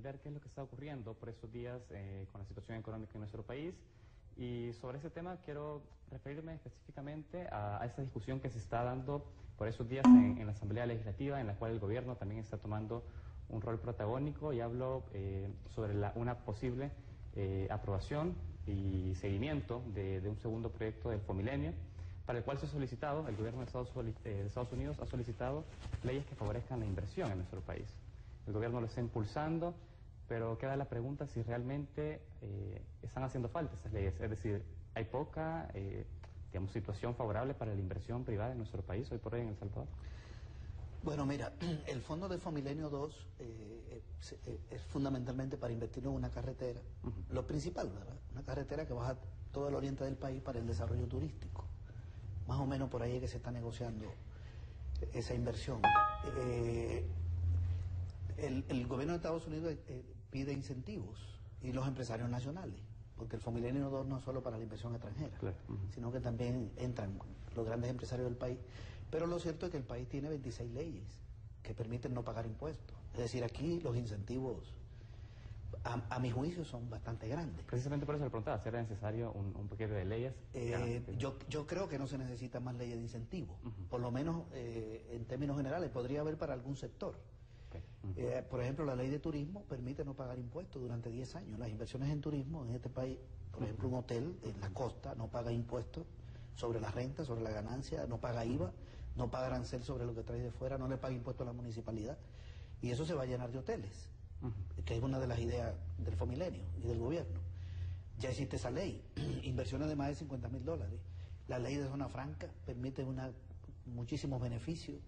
ver qué es lo que está ocurriendo por estos días con la situación económica en nuestro país. Y sobre ese tema quiero referirme específicamente a esta discusión que se está dando por esos días en la Asamblea Legislativa, en la cual el gobierno también está tomando un rol protagónico, y hablo sobre una posible aprobación y seguimiento de un segundo proyecto del Fomilenio, para el cual se ha solicitado, el gobierno de Estados Unidos ha solicitado leyes que favorezcan la inversión en nuestro país. El gobierno lo está impulsando, pero queda la pregunta si realmente están haciendo falta esas leyes. Es decir, hay poca situación favorable para la inversión privada en nuestro país hoy por hoy en El Salvador. Bueno, mira, el fondo de Fomilenio 2 es fundamentalmente para invertir en una carretera, lo principal, ¿verdad? Una carretera que baja todo el oriente del país para el desarrollo turístico. Más o menos por ahí es que se está negociando esa inversión. El gobierno de Estados Unidos pide incentivos, y los empresarios nacionales, porque el Fomilenio 2 no es solo para la inversión extranjera, claro, sino que también entran los grandes empresarios del país. Pero lo cierto es que el país tiene 26 leyes que permiten no pagar impuestos. Es decir, aquí los incentivos, a mi juicio, son bastante grandes. Precisamente por eso le preguntaba, ¿si era necesario un paquete de leyes? Yo creo que no se necesitan más leyes de incentivos, por lo menos en términos generales. Podría haber para algún sector. Por ejemplo, la ley de turismo permite no pagar impuestos durante 10 años. Las inversiones en turismo en este país, por ejemplo, un hotel en la costa no paga impuestos sobre la renta, sobre la ganancia, no paga IVA, no paga arancel sobre lo que trae de fuera, no le paga impuestos a la municipalidad, y eso se va a llenar de hoteles, que es una de las ideas del Fomilenio y del gobierno. Ya existe esa ley, inversiones de más de $50.000. La ley de zona franca permite muchísimos beneficios,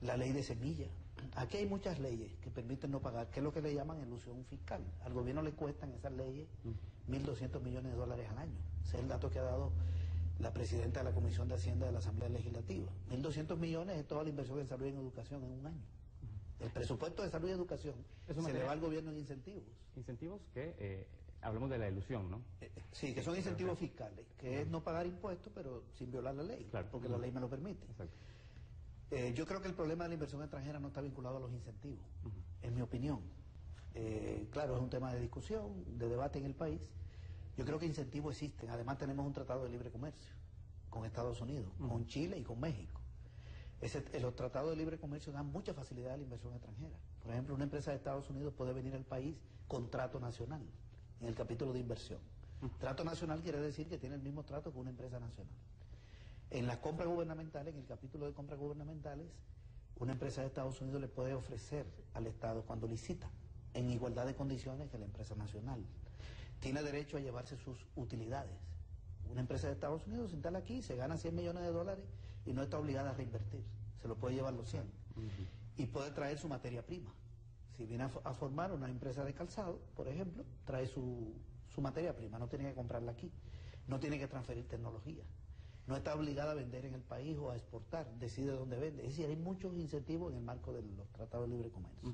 la ley de semilla. Aquí hay muchas leyes que permiten no pagar, que es lo que le llaman elusión fiscal. Al gobierno le cuestan esas leyes $1.200 millones al año. Ese es el dato que ha dado la presidenta de la Comisión de Hacienda de la Asamblea Legislativa. 1.200 millones es toda la inversión en salud y en educación en un año. El presupuesto de salud y educación se le va al gobierno en incentivos. Incentivos que, hablamos de la ilusión, ¿no? Sí, que son incentivos fiscales, que es no pagar impuestos, pero sin violar la ley, claro, porque la ley me lo permite. Exacto. Yo creo que el problema de la inversión extranjera no está vinculado a los incentivos, en mi opinión. Claro, es un tema de discusión, de debate en el país. Yo creo que incentivos existen. Además, tenemos un tratado de libre comercio con Estados Unidos, con Chile y con México. Los tratados de libre comercio dan mucha facilidad a la inversión extranjera. Por ejemplo, una empresa de Estados Unidos puede venir al país con trato nacional, en el capítulo de inversión. Trato nacional quiere decir que tiene el mismo trato que una empresa nacional. En las compras gubernamentales, en el capítulo de compras gubernamentales, una empresa de Estados Unidos le puede ofrecer al Estado, cuando licita, en igualdad de condiciones que la empresa nacional. Tiene derecho a llevarse sus utilidades. Una empresa de Estados Unidos se instala aquí, se gana $100 millones y no está obligada a reinvertir. Se lo puede llevar los 100. Y puede traer su materia prima. Si viene a formar una empresa de calzado, por ejemplo, trae su materia prima, no tiene que comprarla aquí. No tiene que transferir tecnología. No está obligada a vender en el país o a exportar, decide dónde vende. Es decir, hay muchos incentivos en el marco de los tratados de libre comercio.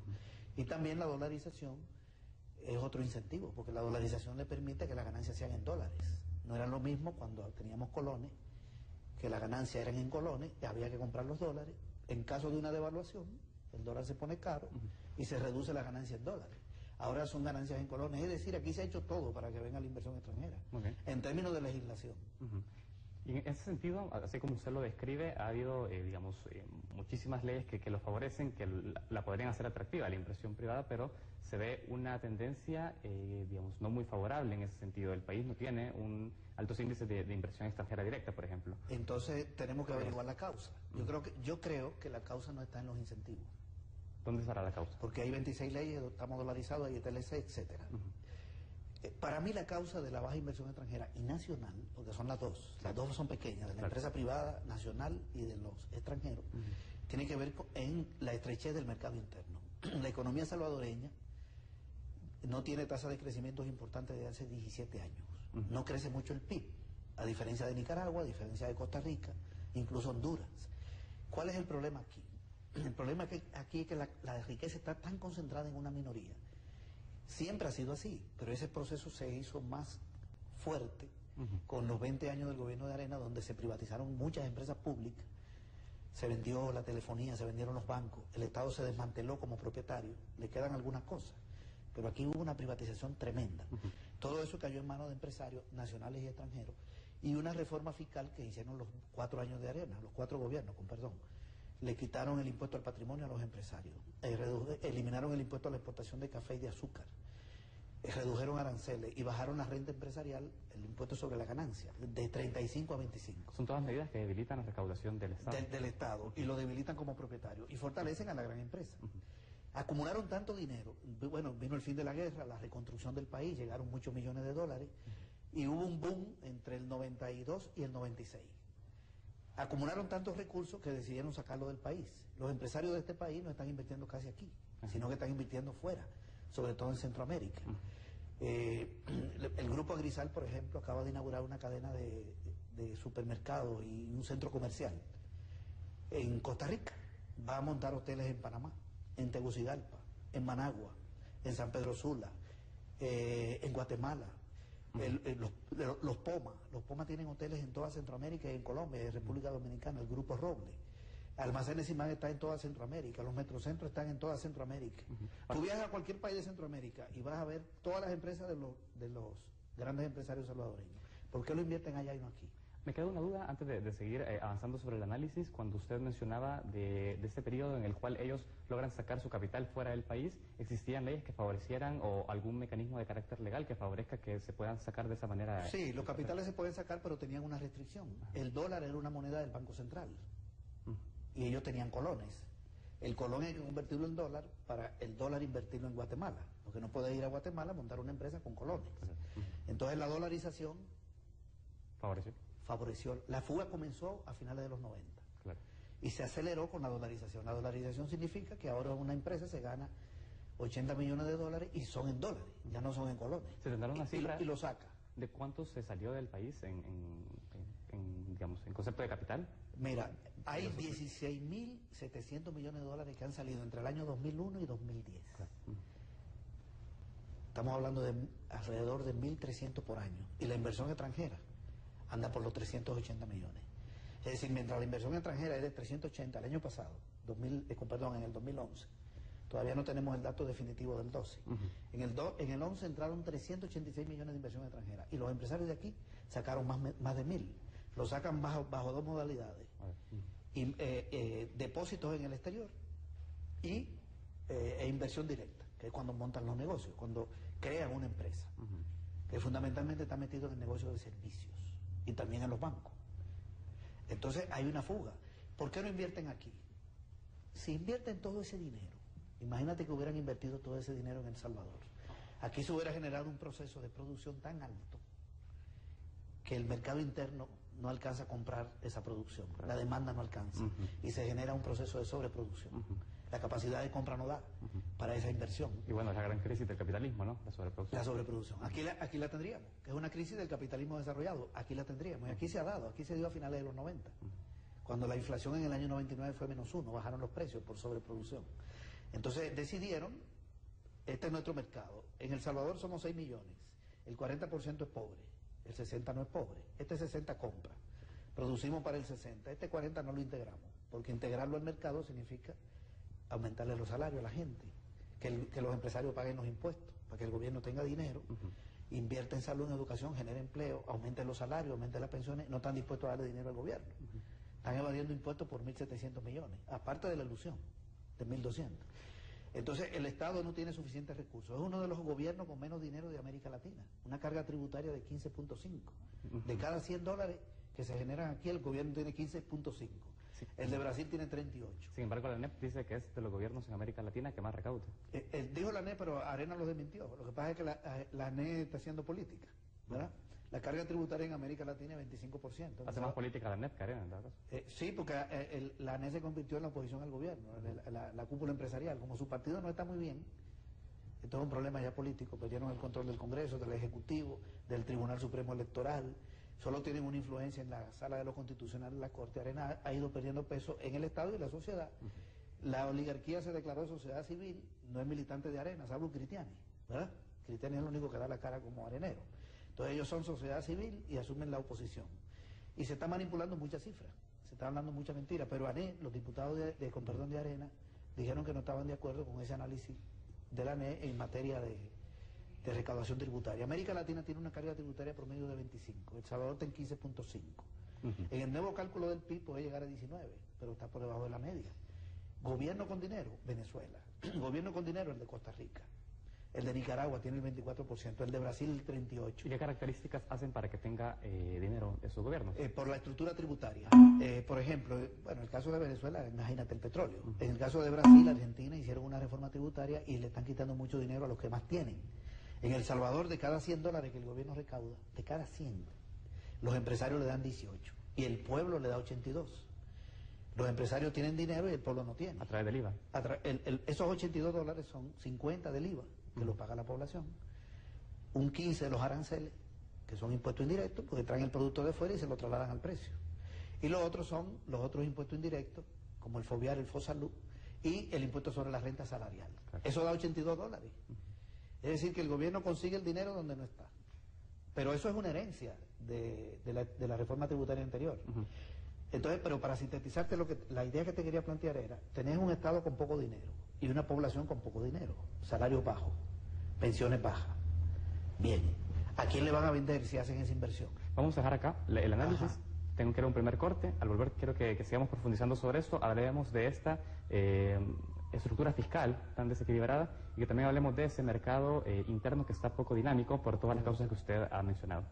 Y también la dolarización es otro incentivo, porque la dolarización le permite que las ganancias sean en dólares. No era lo mismo cuando teníamos colones, que las ganancias eran en colones y había que comprar los dólares. En caso de una devaluación, el dólar se pone caro y se reduce la ganancia en dólares. Ahora son ganancias en colones. Es decir, aquí se ha hecho todo para que venga la inversión extranjera, en términos de legislación. Y en ese sentido, así como usted lo describe, ha habido, muchísimas leyes que lo favorecen, que la podrían hacer atractiva, la inversión privada, pero se ve una tendencia, no muy favorable en ese sentido. El país no tiene altos índices de inversión extranjera directa, por ejemplo. Entonces, tenemos que averiguar la causa. Yo creo que la causa no está en los incentivos. ¿Dónde estará la causa? Porque hay 26 leyes, estamos dolarizados, hay TLC, etcétera. Para mí la causa de la baja inversión extranjera y nacional, porque son las dos son pequeñas, de la empresa privada, nacional y de los extranjeros, tiene que ver en la estrechez del mercado interno. La economía salvadoreña no tiene tasa de crecimiento importante desde hace 17 años. No crece mucho el PIB, a diferencia de Nicaragua, a diferencia de Costa Rica, incluso Honduras. ¿Cuál es el problema aquí? El problema aquí es que la riqueza está tan concentrada en una minoría. Siempre ha sido así, pero ese proceso se hizo más fuerte con los 20 años del gobierno de Arena, donde se privatizaron muchas empresas públicas, se vendió la telefonía, se vendieron los bancos, el Estado se desmanteló como propietario, le quedan algunas cosas, pero aquí hubo una privatización tremenda. Todo eso cayó en manos de empresarios nacionales y extranjeros, y una reforma fiscal que hicieron los 4 años de Arena, los 4 gobiernos, con perdón. Le quitaron el impuesto al patrimonio a los empresarios, eliminaron el impuesto a la exportación de café y de azúcar, redujeron aranceles y bajaron la renta empresarial, el impuesto sobre la ganancia, de 35 a 25. Son todas medidas que debilitan la recaudación del Estado. Del Estado, y lo debilitan como propietario, y fortalecen a la gran empresa. Acumularon tanto dinero, bueno, vino el fin de la guerra, la reconstrucción del país, llegaron muchos millones de dólares, y hubo un boom entre el 92 y el 96. Acumularon tantos recursos que decidieron sacarlo del país. Los empresarios de este país no están invirtiendo casi aquí, sino que están invirtiendo fuera, sobre todo en Centroamérica. El Grupo Agrisal, por ejemplo, acaba de inaugurar una cadena de supermercados y un centro comercial en Costa Rica. Va a montar hoteles en Panamá, en Tegucigalpa, en Managua, en San Pedro Sula, en Guatemala. Los Poma tienen hoteles en toda Centroamérica y en Colombia y en República Dominicana, el Grupo Roble. Almacenes Simán está en toda Centroamérica, los metrocentros están en toda Centroamérica. Tú viajas a cualquier país de Centroamérica y vas a ver todas las empresas de los grandes empresarios salvadoreños. ¿Por qué lo invierten allá y no aquí? Me queda una duda antes de seguir avanzando sobre el análisis. Cuando usted mencionaba de este periodo en el cual ellos logran sacar su capital fuera del país, ¿existían leyes que favorecieran o algún mecanismo de carácter legal que favorezca que se puedan sacar de esa manera? Sí, los capitales se pueden sacar, pero tenían una restricción. El dólar era una moneda del Banco Central y ellos tenían colones. El colón hay que convertirlo en dólar para el dólar invertirlo en Guatemala, porque no puedes ir a Guatemala a montar una empresa con colones. Entonces la dolarización favoreció. La fuga comenzó a finales de los 90 y se aceleró con la dolarización. La dolarización significa que ahora una empresa se gana 80 millones de dólares y son en dólares, ya no son en colones. ¿Se tendrá una cifra y lo saca? ¿De cuánto se salió del país digamos, en concepto de capital? Mira, hay 16.700 millones de dólares que han salido entre el año 2001 y 2010. Estamos hablando de alrededor de 1.300 por año. Y la inversión extranjera anda por los 380 millones. Es decir, mientras la inversión extranjera es de 380 el año pasado, en el 2011, todavía no tenemos el dato definitivo del 12. En el 11 entraron 386 millones de inversión extranjera y los empresarios de aquí sacaron más de 1.000. Lo sacan bajo 2 modalidades. Depósitos en el exterior e inversión directa, que es cuando montan los negocios, cuando crean una empresa, que fundamentalmente está metido en el negocio de servicios y también en los bancos. Entonces hay una fuga. ¿Por qué no invierten aquí? Si invierten todo ese dinero, imagínate que hubieran invertido todo ese dinero en El Salvador. Aquí se hubiera generado un proceso de producción tan alto que el mercado interno no alcanza a comprar esa producción, la demanda no alcanza y se genera un proceso de sobreproducción. La capacidad de compra no da para esa inversión. Y bueno, es la gran crisis del capitalismo, ¿no? La sobreproducción. La sobreproducción. Aquí la tendríamos, que es una crisis del capitalismo desarrollado. Aquí la tendríamos. Y aquí se ha dado, aquí se dio a finales de los 90. Cuando la inflación en el año 99 fue -1, bajaron los precios por sobreproducción. Entonces decidieron, este es nuestro mercado. En El Salvador somos 6 millones. El 40% es pobre, el 60% no es pobre. Este 60% compra. Producimos para el 60%. Este 40% no lo integramos, porque integrarlo al mercado significa aumentarle los salarios a la gente, que los empresarios paguen los impuestos, para que el gobierno tenga dinero, invierta en salud, en educación, genere empleo, aumente los salarios, aumente las pensiones, no están dispuestos a darle dinero al gobierno. Están evadiendo impuestos por 1.700 millones, aparte de la ilusión, de 1.200. Entonces, el Estado no tiene suficientes recursos. Es uno de los gobiernos con menos dinero de América Latina, una carga tributaria de 15.5. De cada 100 dólares que se generan aquí, el gobierno tiene 15.5. El de Brasil tiene 38. Sin embargo, la ANEP dice que es de los gobiernos en América Latina que más recauda. Dijo la ANEP, pero Arena lo desmintió. Lo que pasa es que la ANEP está haciendo política, ¿verdad? La carga tributaria en América Latina es 25%. Hace más política la ANEP que Arena, en todo caso. Sí, porque la ANEP se convirtió en la oposición al gobierno, la cúpula empresarial. Como su partido no está muy bien, esto es un problema ya político, perdieron el control del Congreso, del Ejecutivo, del Tribunal Supremo Electoral. Solo tienen una influencia en la sala de lo constitucional de la Corte. Arena ha ido perdiendo peso en el Estado y en la sociedad. La oligarquía se declaró sociedad civil, no es militante de Arena, salvo Cristiani, ¿verdad? Cristiani es el único que da la cara como arenero. Entonces ellos son sociedad civil y asumen la oposición. Y se está manipulando muchas cifras, se está hablando mucha mentira, pero los diputados de Arena, dijeron que no estaban de acuerdo con ese análisis de la ANE en materia de recaudación tributaria. América Latina tiene una carga tributaria promedio de 25, El Salvador está en 15.5. En el nuevo cálculo del PIB puede llegar a 19, pero está por debajo de la media. Gobierno con dinero, Venezuela. Gobierno con dinero, el de Costa Rica. El de Nicaragua tiene el 24%, el de Brasil el 38%. ¿Y qué características hacen para que tenga dinero esos gobiernos? Por la estructura tributaria. Por ejemplo, bueno, en el caso de Venezuela, imagínate el petróleo. En el caso de Brasil, Argentina hicieron una reforma tributaria y le están quitando mucho dinero a los que más tienen. En El Salvador, de cada $100 que el gobierno recauda, de cada 100, los empresarios le dan 18 y el pueblo le da 82. Los empresarios tienen dinero y el pueblo no tiene. ¿A través del IVA? Esos $82 son 50 del IVA, que lo paga la población. Un 15 de los aranceles, que son impuestos indirectos, porque traen el producto de fuera y se lo trasladan al precio. Y los otros son los otros impuestos indirectos, como el FOBIAR, el FOSALUD, y el impuesto sobre la renta salarial. Claro. Eso da $82. Es decir, que el gobierno consigue el dinero donde no está. Pero eso es una herencia de la reforma tributaria anterior. Entonces, pero para sintetizarte, la idea que te quería plantear era, tenés un Estado con poco dinero y una población con poco dinero, salarios bajos, pensiones bajas. Bien, ¿a quién le van a vender si hacen esa inversión? Vamos a dejar acá el análisis. Ajá. Tengo que ir a un primer corte. Al volver quiero que sigamos profundizando sobre esto. Hablaremos de esta estructura fiscal tan desequilibrada y que también hablemos de ese mercado interno que está poco dinámico por todas las causas que usted ha mencionado.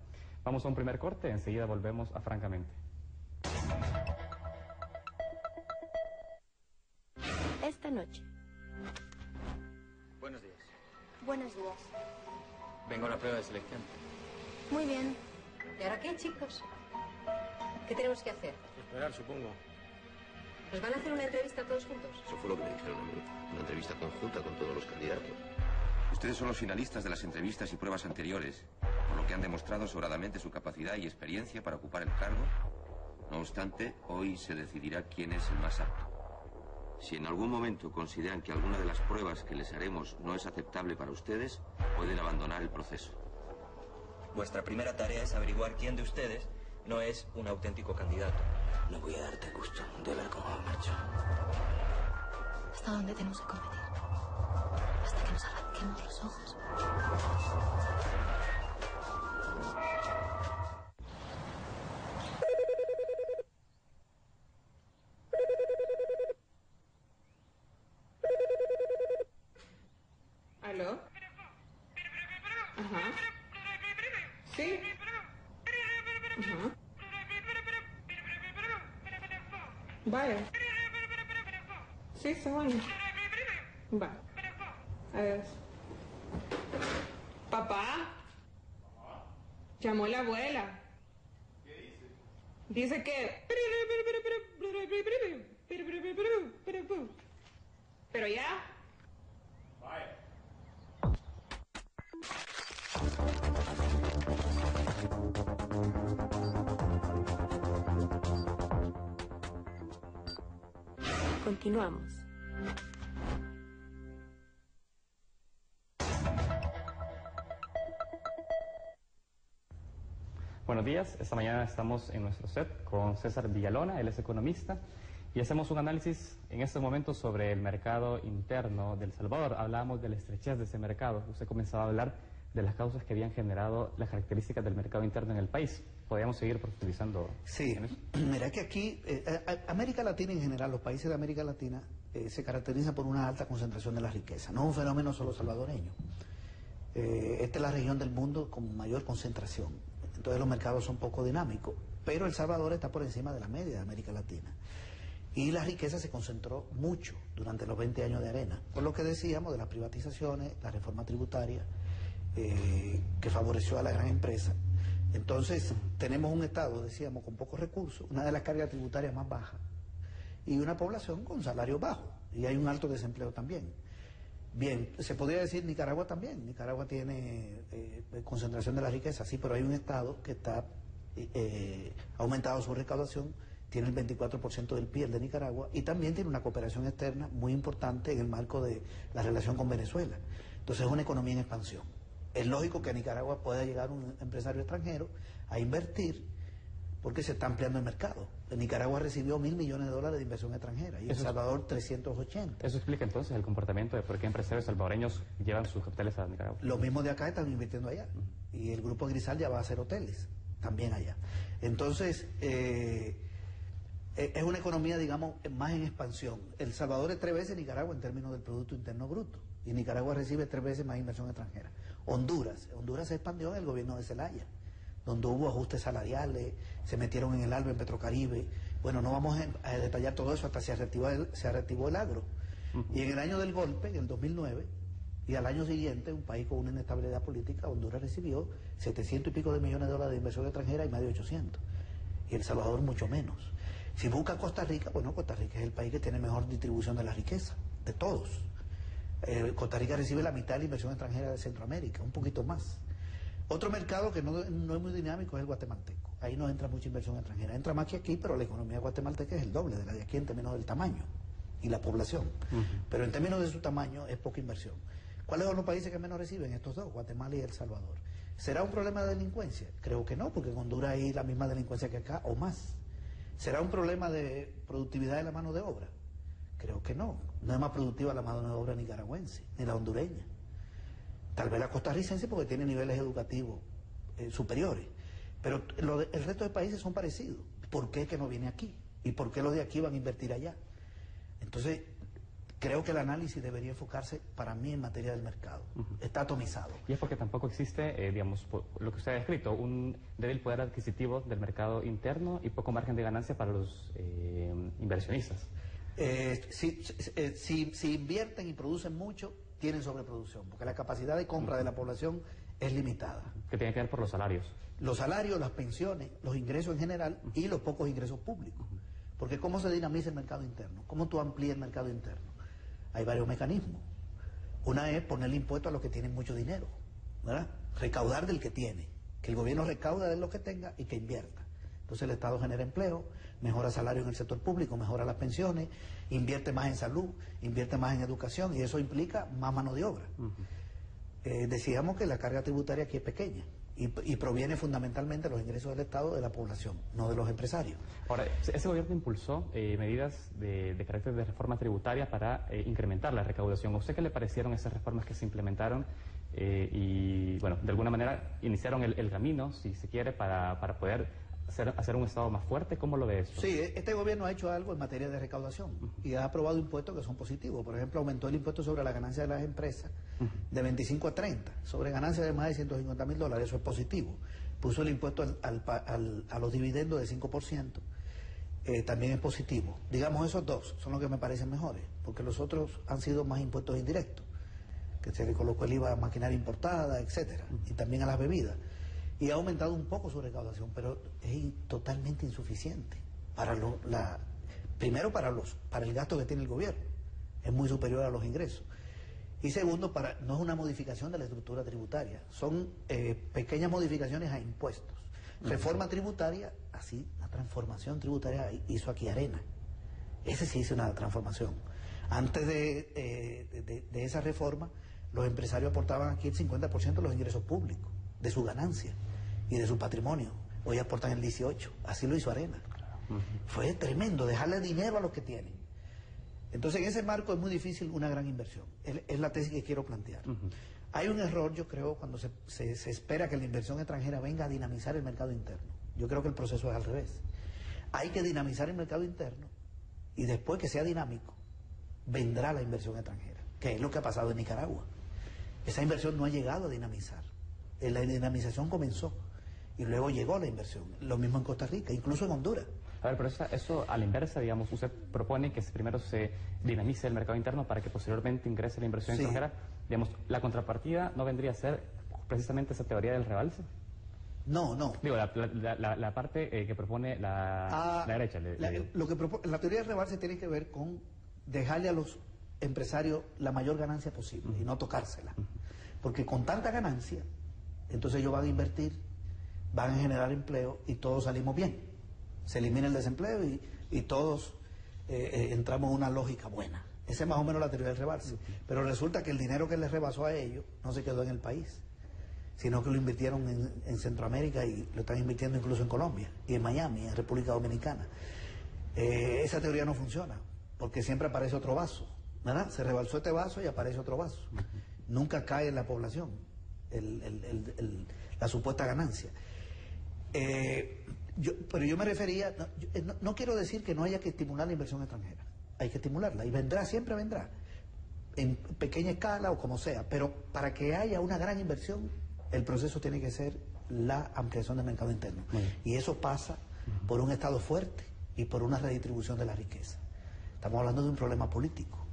Vamos a un primer corte, enseguida volvemos a Francamente. Esta noche. Buenos días. Buenos días. Vengo a la prueba de selección. Muy bien. ¿Y ahora qué, chicos? ¿Qué tenemos que hacer? Esperar, supongo. ¿Nos van a hacer una entrevista todos juntos? Eso fue lo que me dijeron a mí. Una entrevista conjunta con todos los candidatos. Ustedes son los finalistas de las entrevistas y pruebas anteriores, por lo que han demostrado sobradamente su capacidad y experiencia para ocupar el cargo. No obstante, hoy se decidirá quién es el más apto. Si en algún momento consideran que alguna de las pruebas que les haremos no es aceptable para ustedes, pueden abandonar el proceso. Vuestra primera tarea es averiguar quién de ustedes no es un auténtico candidato. No voy a darte gusto de ver cómo marcho. ¿Hasta dónde tenemos que competir? Hasta que nos arranquemos los ojos. ¿Aló? Ajá. Sí. Ajá. Vaya. Sí, se van. Va. Adiós. Papá. Llamó la abuela. ¿Qué dice? Dice que... Pero ya. Vaya. Continuamos. Buenos días, esta mañana estamos en nuestro set con César Villalona, él es economista, y hacemos un análisis en este momento sobre el mercado interno de El Salvador. Hablábamos de la estrechez de ese mercado, usted comenzaba a hablar de las causas que habían generado las características del mercado interno en el país. ¿Podríamos seguir profundizando? Sí, mira que aquí, América Latina en general, los países de América Latina se caracterizan por una alta concentración de la riqueza, no es un fenómeno solo salvadoreño. Esta es la región del mundo con mayor concentración, entonces los mercados son poco dinámicos, pero El Salvador está por encima de la media de América Latina. Y la riqueza se concentró mucho durante los 20 años de Arena, por lo que decíamos de las privatizaciones, la reforma tributaria, que favoreció a la gran empresa. Entonces, tenemos un Estado, decíamos, con pocos recursos, una de las cargas tributarias más bajas, y una población con salarios bajos, y hay un alto desempleo también. Bien, se podría decir Nicaragua también. Nicaragua tiene concentración de la riqueza, sí, pero hay un Estado que está aumentado su recaudación, tiene el 24% del PIB de Nicaragua, y también tiene una cooperación externa muy importante en el marco de la relación con Venezuela. Entonces es una economía en expansión. Es lógico que a Nicaragua pueda llegar un empresario extranjero a invertir, porque se está ampliando el mercado. Nicaragua recibió $1.000 millones de inversión extranjera y El Salvador 380. Eso explica entonces el comportamiento de por qué empresarios salvadoreños llevan sus capitales a Nicaragua. Los mismos de acá están invirtiendo allá. Y el Grupo Grisal ya va a hacer hoteles también allá. Entonces, es una economía, digamos, más en expansión. El Salvador es 3 veces Nicaragua en términos del Producto Interno Bruto. Y Nicaragua recibe 3 veces más inversión extranjera. Honduras se expandió en el gobierno de Zelaya, donde hubo ajustes salariales, se metieron en el ALBA, en Petrocaribe. Bueno, no vamos a detallar todo eso hasta se reactivó el agro. Y en el año del golpe, en el 2009, y al año siguiente, un país con una inestabilidad política, Honduras recibió 700 y pico de millones de dólares de inversión extranjera y más de 800. Y El Salvador mucho menos. Si busca Costa Rica, bueno, Costa Rica es el país que tiene mejor distribución de la riqueza, de todos. Costa Rica recibe la mitad de la inversión extranjera de Centroamérica, un poquito más. Otro mercado que no es muy dinámico es el guatemalteco. Ahí no entra mucha inversión extranjera. Entra más que aquí, pero la economía guatemalteca es el doble de la de aquí en términos del tamaño y la población. Pero en términos de su tamaño es poca inversión. ¿Cuáles son los países que menos reciben? Estos dos, Guatemala y El Salvador. ¿Será un problema de delincuencia? Creo que no, porque en Honduras hay la misma delincuencia que acá o más. ¿Será un problema de productividad de la mano de obra? Creo que no. No es más productiva la mano de obra nicaragüense, ni la hondureña. Tal vez la costarricense porque tiene niveles educativos superiores. Pero el resto de países son parecidos. ¿Por qué que no viene aquí? ¿Y por qué los de aquí van a invertir allá? Entonces, creo que el análisis debería enfocarse, para mí, en materia del mercado. Está atomizado. Y es porque tampoco existe, digamos, lo que usted ha descrito, un débil poder adquisitivo del mercado interno y poco margen de ganancia para los inversionistas. Si invierten y producen mucho, tienen sobreproducción, porque la capacidad de compra de la población es limitada. Que tiene que ver por los salarios. Los salarios, las pensiones, los ingresos en general y los pocos ingresos públicos. Porque ¿cómo se dinamiza el mercado interno? ¿Cómo tú amplías el mercado interno? Hay varios mecanismos. Una es ponerle impuesto a los que tienen mucho dinero, ¿verdad? Recaudar del que tiene. Que el gobierno recauda de lo que tenga y que invierta. Entonces el Estado genera empleo, mejora salarios en el sector público, mejora las pensiones, invierte más en salud, invierte más en educación y eso implica más mano de obra. Decíamos que la carga tributaria aquí es pequeña y proviene fundamentalmente de los ingresos del Estado de la población, no de los empresarios. Ahora, ese gobierno impulsó medidas de carácter de reforma tributaria para incrementar la recaudación. ¿A usted qué le parecieron esas reformas que se implementaron y, bueno, de alguna manera iniciaron el camino, si se quiere, para poder hacer un Estado más fuerte? ¿Cómo lo ve eso? Sí, este gobierno ha hecho algo en materia de recaudación y ha aprobado impuestos que son positivos. Por ejemplo, aumentó el impuesto sobre la ganancia de las empresas de 25 a 30, sobre ganancias de más de $150.000, eso es positivo. Puso el impuesto a los dividendos de 5%, también es positivo. Digamos, esos dos son los que me parecen mejores, porque los otros han sido más impuestos indirectos, que se le colocó el IVA a maquinaria importada, etcétera, y también a las bebidas. Y ha aumentado un poco su recaudación, pero es totalmente insuficiente. Primero para el gasto que tiene el gobierno, es muy superior a los ingresos. Y segundo, no es una modificación de la estructura tributaria, son pequeñas modificaciones a impuestos. Reforma tributaria, así, la transformación tributaria hizo aquí Arena. Ese sí hizo una transformación. Antes de esa reforma, los empresarios aportaban aquí el 50% de los ingresos públicos, de su ganancia y de su patrimonio. Hoy aportan el 18%, así lo hizo Arena. Fue tremendo, dejarle dinero a los que tienen. Entonces, en ese marco es muy difícil una gran inversión. Es la tesis que quiero plantear. Hay un error, yo creo, cuando se espera que la inversión extranjera venga a dinamizar el mercado interno. Yo creo que el proceso es al revés. Hay que dinamizar el mercado interno y después que sea dinámico, vendrá la inversión extranjera, que es lo que ha pasado en Nicaragua. Esa inversión no ha llegado a dinamizar. La dinamización comenzó y luego llegó la inversión. Lo mismo en Costa Rica, incluso en Honduras. A ver, pero eso a la inversa, digamos, usted propone que primero se dinamice el mercado interno para que posteriormente ingrese la inversión extranjera. Digamos, ¿la contrapartida no vendría a ser precisamente esa teoría del rebalse? No, no. Digo, la parte que propone la derecha. La teoría del rebalse tiene que ver con dejarle a los empresarios la mayor ganancia posible y no tocársela. Porque con tanta ganancia, entonces ellos van a invertir, van a generar empleo y todos salimos bien. Se elimina el desempleo y todos entramos en una lógica buena. Esa es más o menos la teoría del rebalse. Pero resulta que el dinero que les rebasó a ellos no se quedó en el país. sino que lo invirtieron en Centroamérica y lo están invirtiendo incluso en Colombia y en Miami, en República Dominicana. Esa teoría no funciona, porque siempre aparece otro vaso, ¿verdad? Se rebalsó este vaso y aparece otro vaso. Nunca cae en la población la supuesta ganancia. Pero yo me refería, no quiero decir que no haya que estimular la inversión extranjera, hay que estimularla y vendrá, siempre vendrá, en pequeña escala o como sea, pero para que haya una gran inversión, el proceso tiene que ser la ampliación del mercado interno. Y eso pasa por un Estado fuerte y por una redistribución de la riqueza. Estamos hablando de un problema político,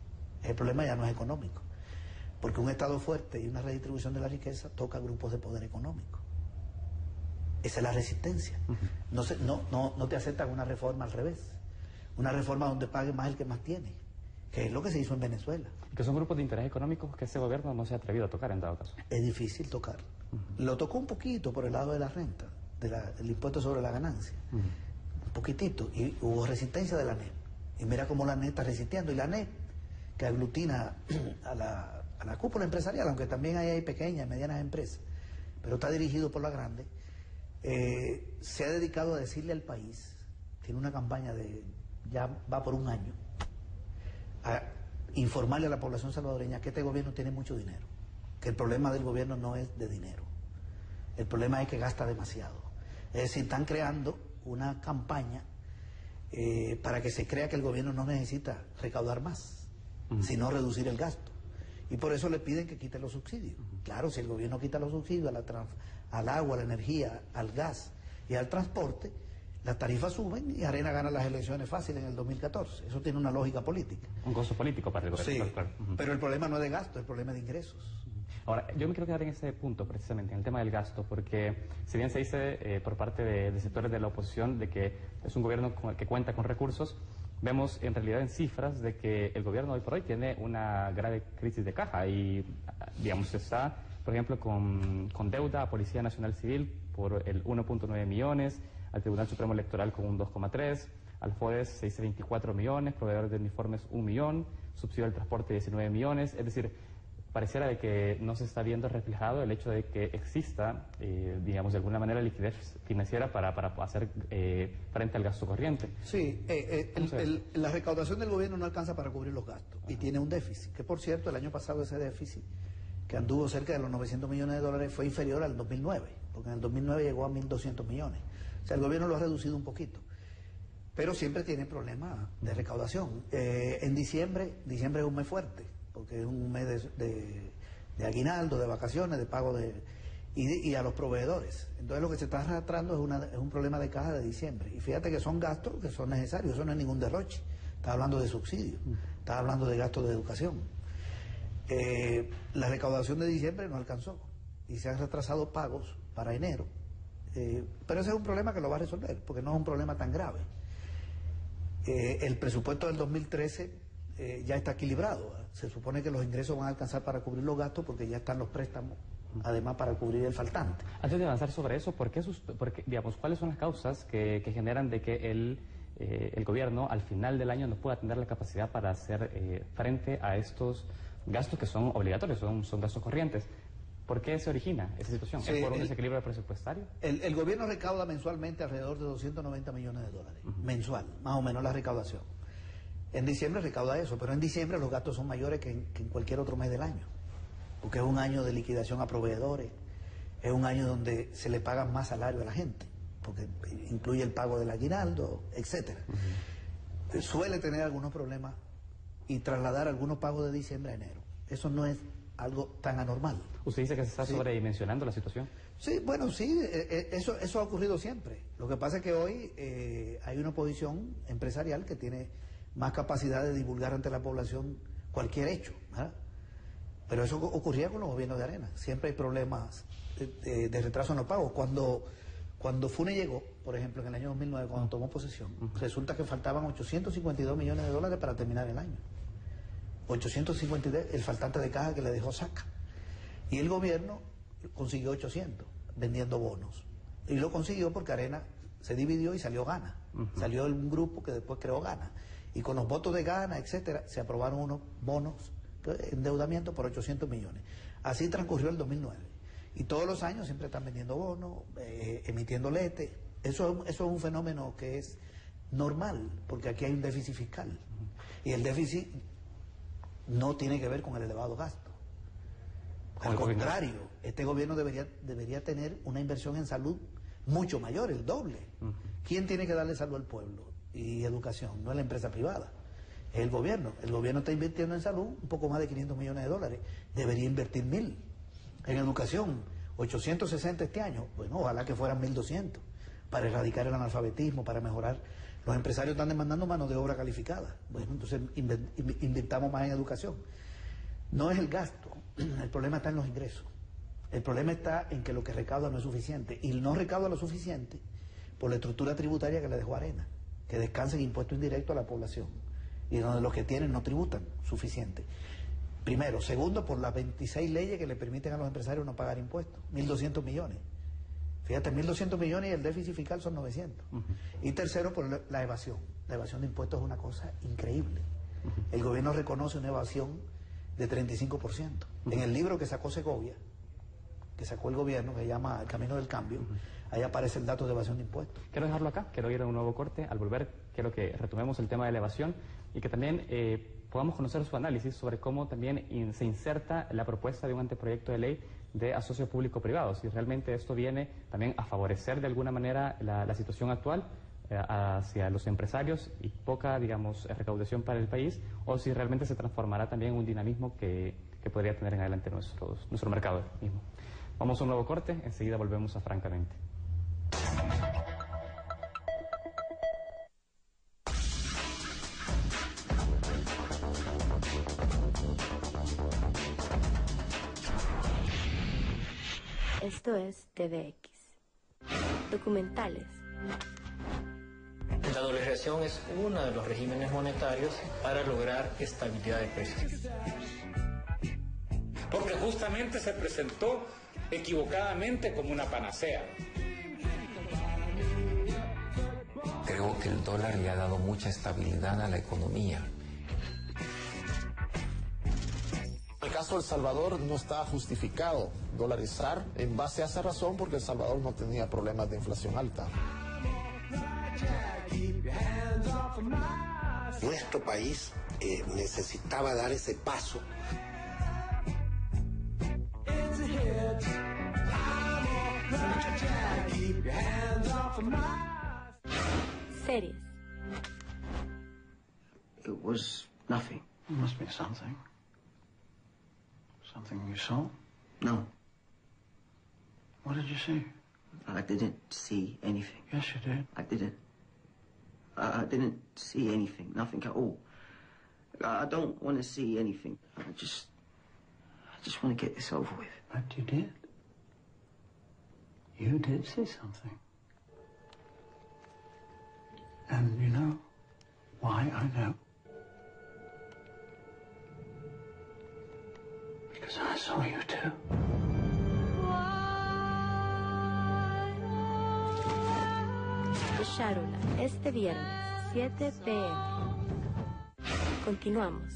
el problema ya no es económico, porque un Estado fuerte y una redistribución de la riqueza toca grupos de poder económico. Esa es la resistencia. No te aceptan una reforma al revés. Una reforma donde pague más el que más tiene, que es lo que se hizo en Venezuela. Que son grupos de interés económicos que ese gobierno no se ha atrevido a tocar en dado caso. Es difícil tocar. Lo tocó un poquito por el lado de la renta, del impuesto sobre la ganancia. Un poquitito. Y hubo resistencia de la ANEP. Y mira cómo la ANEP está resistiendo. Y la ANEP, que aglutina a la cúpula empresarial, aunque también hay pequeñas, medianas empresas, pero está dirigido por la grande, se ha dedicado a decirle al país, tiene una campaña ya va por un año, a informarle a la población salvadoreña que este gobierno tiene mucho dinero, que el problema del gobierno no es de dinero, el problema es que gasta demasiado. Es decir, están creando una campaña para que se crea que el gobierno no necesita recaudar más, sino reducir el gasto. Y por eso le piden que quite los subsidios. Claro, si el gobierno quita los subsidios al agua, a la energía, al gas y al transporte, las tarifas suben y Arena gana las elecciones fáciles en el 2014. Eso tiene una lógica política. Un costo político para el gobierno. Sí, claro. Pero el problema no es de gasto, el problema es de ingresos. Ahora, yo me quiero quedar en ese punto precisamente, en el tema del gasto, porque si bien se dice por parte de sectores de la oposición de que es un gobierno que cuenta con recursos, vemos en realidad en cifras de que el gobierno hoy por hoy tiene una grave crisis de caja y, digamos, está, por ejemplo, con deuda a Policía Nacional Civil por el 1.9 millones, al Tribunal Supremo Electoral con un 2,3, al FODES se dice 24 millones, proveedores de uniformes 1 millón, subsidio del transporte 19 millones, es decir, pareciera de que no se está viendo reflejado el hecho de que exista, digamos, de alguna manera liquidez financiera para hacer frente al gasto corriente. Sí, la recaudación del gobierno no alcanza para cubrir los gastos y tiene un déficit, que por cierto el año pasado ese déficit, que anduvo cerca de los 900 millones de dólares, fue inferior al 2009, porque en el 2009 llegó a 1.200 millones. O sea, el gobierno lo ha reducido un poquito, pero siempre tiene problemas de recaudación. En diciembre es un mes fuerte, porque es un mes de aguinaldo, de vacaciones, de pago y a los proveedores. Entonces lo que se está arrastrando es un problema de caja de diciembre. Y fíjate que son gastos que son necesarios, eso no es ningún derroche. Estás hablando de subsidios, estás hablando de gastos de educación. La recaudación de diciembre no alcanzó y se han retrasado pagos para enero. Pero ese es un problema que lo va a resolver, porque no es un problema tan grave. El presupuesto del 2013 ya está equilibrado. Se supone que los ingresos van a alcanzar para cubrir los gastos porque ya están los préstamos, además para cubrir el faltante. Antes de avanzar sobre eso, porque, digamos, ¿cuáles son las causas que generan de que el gobierno al final del año no pueda tener la capacidad para hacer frente a estos gastos que son obligatorios, son gastos corrientes? ¿Por qué se origina esa situación? ¿Es por un desequilibrio presupuestario? El gobierno recauda mensualmente alrededor de 290 millones de dólares, mensual, más o menos la recaudación. En diciembre recauda eso, pero en diciembre los gastos son mayores que en cualquier otro mes del año, porque es un año de liquidación a proveedores, es un año donde se le pagan más salario a la gente, porque incluye el pago del aguinaldo, etcétera. Suele tener algunos problemas y trasladar algunos pagos de diciembre a enero. Eso no es algo tan anormal. ¿Usted dice que se está sobredimensionando la situación? Sí, bueno, sí, eso ha ocurrido siempre. Lo que pasa es que hoy hay una oposición empresarial que tiene más capacidad de divulgar ante la población cualquier hecho, ¿verdad? Pero eso ocurría con los gobiernos de Arena. Siempre hay problemas de retraso en los pagos. Cuando FUNE llegó, por ejemplo, en el año 2009, cuando tomó posesión, resulta que faltaban 852 millones de dólares para terminar el año. 852, el faltante de caja que le dejó Saca. Y el gobierno consiguió 800, vendiendo bonos. Y lo consiguió porque Arena se dividió y salió Gana. Salió un grupo que después creó Gana. Y con los votos de Gana, etcétera, se aprobaron unos bonos, endeudamiento por 800 millones. Así transcurrió el 2009. Y todos los años siempre están vendiendo bonos, emitiendo lete. Eso es un fenómeno que es normal, porque aquí hay un déficit fiscal. Y el déficit no tiene que ver con el elevado gasto. Al contrario, este gobierno debería tener una inversión en salud mucho mayor, el doble. ¿Quién tiene que darle salud al pueblo y educación? No es la empresa privada, es el gobierno. El gobierno está invirtiendo en salud un poco más de 500 millones de dólares. Debería invertir 1.000. En educación, 860 este año. Bueno, ojalá que fueran 1.200 para erradicar el analfabetismo, para mejorar. Los empresarios están demandando mano de obra calificada. Bueno, entonces invirtamos más en educación. No es el gasto, el problema está en los ingresos. El problema está en que lo que recauda no es suficiente. Y no recauda lo suficiente por la estructura tributaria que le dejó Arena, que descansa en impuesto indirecto a la población. Y donde los que tienen no tributan suficiente. Primero. Segundo, por las 26 leyes que le permiten a los empresarios no pagar impuestos. 1.200 millones. Fíjate, 1.200 millones y el déficit fiscal son 900. Y tercero, por la evasión. La evasión de impuestos es una cosa increíble. El gobierno reconoce una evasión de 35%. En el libro que sacó Segovia, que sacó el gobierno, que se llama El Camino del Cambio, ahí aparece el dato de evasión de impuestos. Quiero dejarlo acá, quiero ir a un nuevo corte. Al volver, quiero que retomemos el tema de la evasión y que también podamos conocer su análisis sobre cómo también se inserta la propuesta de un anteproyecto de ley de asocio público-privado. Si realmente esto viene también a favorecer de alguna manera la situación actual hacia los empresarios y poca, digamos, recaudación para el país, o si realmente se transformará también en un dinamismo que podría tener en adelante nuestro mercado mismo. Vamos a un nuevo corte, enseguida volvemos a Francamente. Esto es TVX. Documentales. La dolarización es uno de los regímenes monetarios para lograr estabilidad de precios. Porque justamente se presentó equivocadamente como una panacea. Creo que el dólar le ha dado mucha estabilidad a la economía. En el caso de El Salvador no está justificado dolarizar en base a esa razón porque El Salvador no tenía problemas de inflación alta. Nuestro país necesitaba dar ese paso. Series. It was nothing. It must be something. Something you saw? No. What did you see? I didn't see anything. Yes, you did. I didn't. I didn't see anything. Nothing at all. I don't want to see anything. I just want to get this over with. But you did. You did see something. And you know why I know? Because I saw you too. Charula, este viernes, 7 p.m. Continuamos.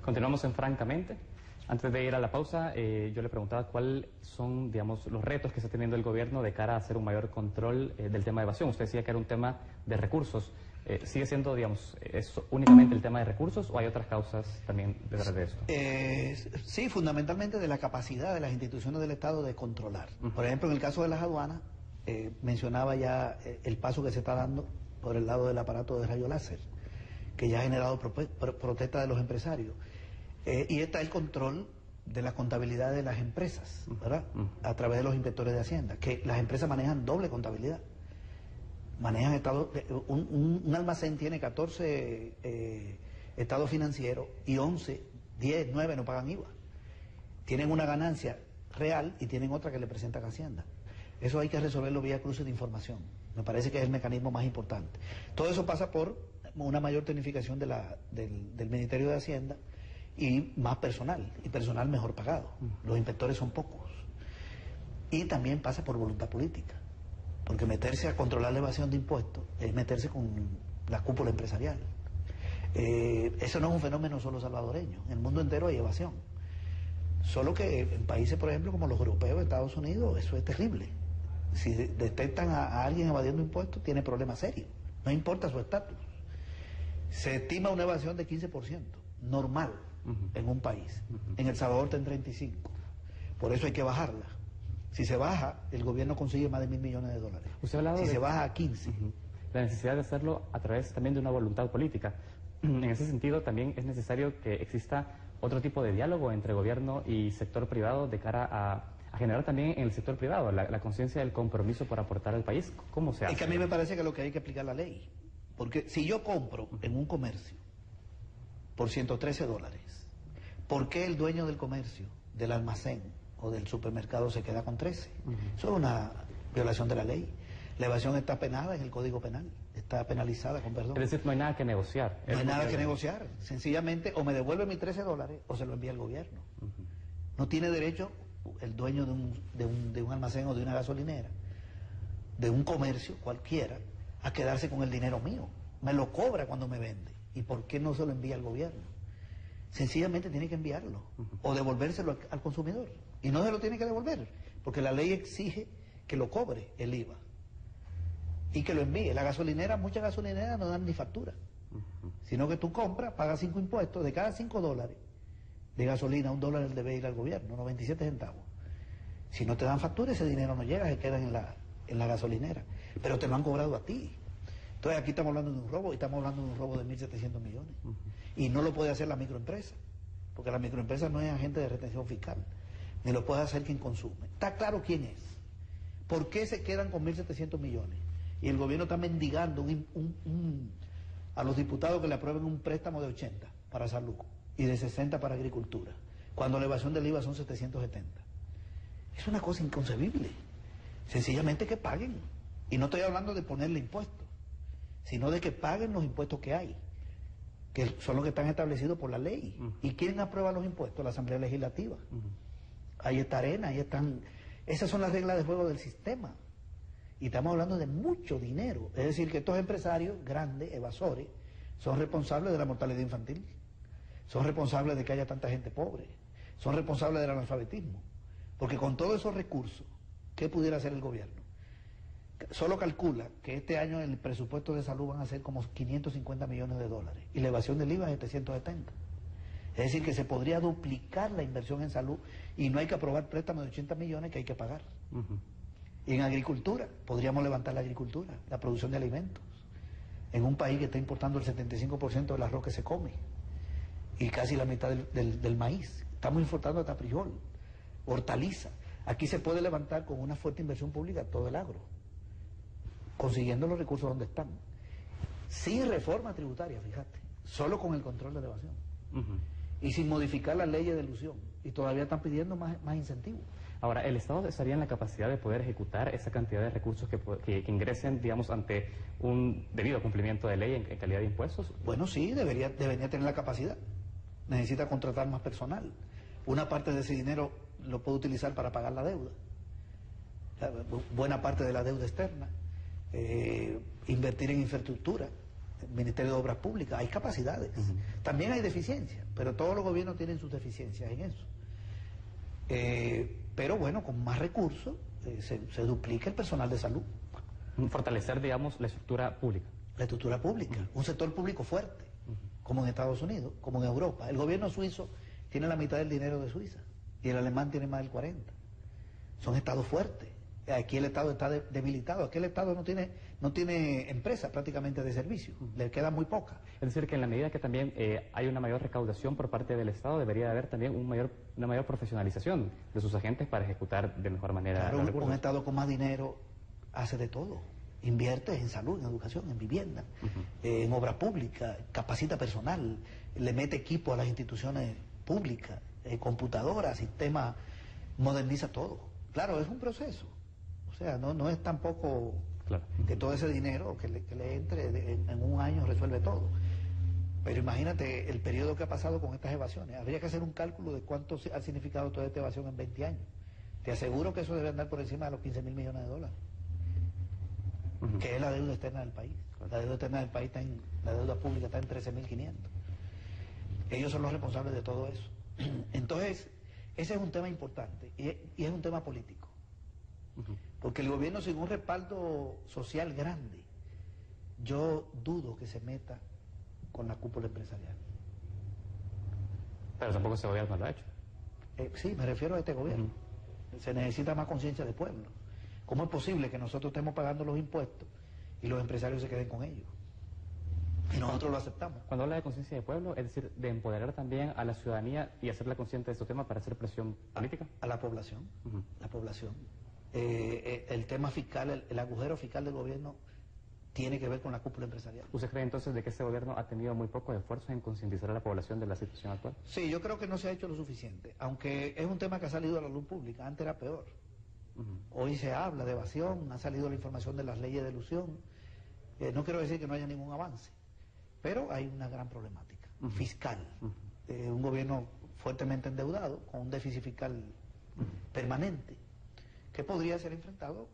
Continuamos en Francamente. Antes de ir a la pausa, yo le preguntaba cuáles son, digamos, los retos que está teniendo el gobierno de cara a hacer un mayor control del tema de evasión. Usted decía que era un tema de recursos. ¿Sigue siendo, digamos, es únicamente el tema de recursos o hay otras causas también detrás de esto? Sí, fundamentalmente de la capacidad de las instituciones del Estado de controlar. Por ejemplo, en el caso de las aduanas, mencionaba ya el paso que se está dando por el lado del aparato de rayo láser, que ya ha generado protesta de los empresarios. Y está el control de la contabilidad de las empresas, ¿verdad? A través de los inspectores de Hacienda, que las empresas manejan doble contabilidad. Manejan estado, un almacén tiene 14 estados financieros y 11, 10, 9 no pagan IVA. Tienen una ganancia real y tienen otra que le presentan a Hacienda. Eso hay que resolverlo vía cruces de información. Me parece que es el mecanismo más importante. Todo eso pasa por una mayor tecnificación del Ministerio de Hacienda y más personal, y personal mejor pagado. Los inspectores son pocos. Y también pasa por voluntad política, porque meterse a controlar la evasión de impuestos es meterse con la cúpula empresarial. Eso no es un fenómeno solo salvadoreño, en el mundo entero hay evasión. Solo que en países, por ejemplo, como los europeos, Estados Unidos, eso es terrible. Si detectan a alguien evadiendo impuestos, tiene problemas serios, no importa su estatus. Se estima una evasión de 15%, normal, en un país. En El Salvador está en 35%. Por eso hay que bajarla. Si se baja, el gobierno consigue más de $1.000 millones. Si se baja a 15%. La necesidad de hacerlo a través también de una voluntad política. En ese sentido, también es necesario que exista otro tipo de diálogo entre gobierno y sector privado de cara a generar también en el sector privado la conciencia del compromiso por aportar al país. ¿Cómo se hace? Es que a mí me parece que lo que hay que aplicar la ley. Porque si yo compro en un comercio por $113, ¿por qué el dueño del comercio, del almacén o del supermercado se queda con 13? Eso es una violación de la ley. La evasión está penada en el Código Penal, está penalizada con perdón. Es decir, no hay nada que negociar. No hay nada que negociar. Sencillamente, o me devuelve mis $13 o se lo envía el gobierno. No tiene derecho el dueño de un almacén o de una gasolinera, de un comercio cualquiera, a quedarse con el dinero mío. Me lo cobra cuando me vende. ¿Y por qué no se lo envía al gobierno? Sencillamente tiene que enviarlo o devolvérselo al consumidor. Y no se lo tiene que devolver, porque la ley exige que lo cobre el IVA y que lo envíe. La gasolinera, muchas gasolineras no dan ni factura, sino que tú compras, pagas 5 impuestos, de cada $5 de gasolina, $1 debe ir al gobierno, 97 centavos. Si no te dan factura, ese dinero no llega, se queda en la gasolinera, pero te lo han cobrado a ti. Entonces aquí estamos hablando de un robo, y estamos hablando de un robo de 1.700 millones. Y no lo puede hacer la microempresa, porque la microempresa no es agente de retención fiscal, ni lo puede hacer quien consume. Está claro quién es. ¿Por qué se quedan con 1.700 millones? Y el gobierno está mendigando a los diputados que le aprueben un préstamo de 80 para salud y de 60 para agricultura, cuando la evasión del IVA son 770. Es una cosa inconcebible. Sencillamente que paguen. Y no estoy hablando de ponerle impuestos, sino de que paguen los impuestos que hay, que son los que están establecidos por la ley. ¿Y quién aprueba los impuestos? La Asamblea Legislativa. Ahí está Arena, ahí están... Esas son las reglas de juego del sistema. Y estamos hablando de mucho dinero. Es decir, que estos empresarios grandes, evasores, son responsables de la mortalidad infantil, son responsables de que haya tanta gente pobre, son responsables del analfabetismo. Porque con todos esos recursos, ¿qué pudiera hacer el gobierno? Solo calcula que este año el presupuesto de salud van a ser como $550 millones, y la evasión del IVA es 770. Es decir, que se podría duplicar la inversión en salud y no hay que aprobar préstamos de 80 millones que hay que pagar. Y en agricultura, podríamos levantar la agricultura, la producción de alimentos, en un país que está importando el 75% del arroz que se come y casi la mitad del maíz. Estamos importando hasta frijol, hortaliza. Aquí se puede levantar con una fuerte inversión pública todo el agro, consiguiendo los recursos donde están, sin reforma tributaria, fíjate, solo con el control de la evasión y sin modificar las leyes de elusión, y todavía están pidiendo más incentivos. Ahora, ¿el Estado estaría en la capacidad de poder ejecutar esa cantidad de recursos que ingresen, digamos, ante un debido cumplimiento de ley en calidad de impuestos? Bueno, sí, debería tener la capacidad. Necesita contratar más personal. Una parte de ese dinero lo puede utilizar para pagar la deuda, buena parte de la deuda externa, invertir en infraestructura, el Ministerio de Obras Públicas. Hay capacidades. También hay deficiencias, pero todos los gobiernos tienen sus deficiencias en eso. Pero bueno, con más recursos se duplica el personal de salud. Fortalecer, digamos, la estructura pública. La estructura pública, un sector público fuerte, como en Estados Unidos, como en Europa. El gobierno suizo tiene la mitad del dinero de Suiza y el alemán tiene más del 40%. Son estados fuertes. Aquí el Estado está debilitado. Aquí el Estado no tiene empresa prácticamente de servicio. Le queda muy poca. Es decir, que en la medida que también hay una mayor recaudación por parte del Estado, debería haber también una mayor profesionalización de sus agentes para ejecutar de mejor manera los recursos. Un Estado con más dinero hace de todo. Invierte en salud, en educación, en vivienda, en obra pública, capacita personal, le mete equipo a las instituciones públicas, computadoras, sistemas, moderniza todo. Claro, es un proceso. O sea, no es tampoco que todo ese dinero que le entre en un año resuelve todo. Pero imagínate el periodo que ha pasado con estas evasiones. Habría que hacer un cálculo de cuánto ha significado toda esta evasión en 20 años. Te aseguro que eso debe andar por encima de los 15.000 millones de dólares, que es la deuda externa del país. La deuda externa del país la deuda pública está en 13.500. Ellos son los responsables de todo eso. Entonces, ese es un tema importante y es un tema político. Porque el gobierno sin un respaldo social grande, yo dudo que se meta con la cúpula empresarial. Pero tampoco ese gobierno lo ha hecho. Sí, me refiero a este gobierno. Se necesita más conciencia de pueblo. ¿Cómo es posible que nosotros estemos pagando los impuestos y los empresarios se queden con ellos? Y nosotros lo aceptamos. Cuando habla de conciencia de pueblo, es decir, de empoderar también a la ciudadanía y hacerla consciente de estos temas para hacer presión política. A la población. La población. El tema fiscal, el agujero fiscal del gobierno tiene que ver con la cúpula empresarial. ¿Usted cree entonces de que este gobierno ha tenido muy pocos esfuerzos en concientizar a la población de la situación actual? Sí, yo creo que no se ha hecho lo suficiente, aunque es un tema que ha salido a la luz pública, antes era peor. Hoy se habla de evasión, ha salido la información de las leyes de elusión. No quiero decir que no haya ningún avance, pero hay una gran problemática fiscal. Un gobierno fuertemente endeudado, con un déficit fiscal permanente, que podría ser enfrentado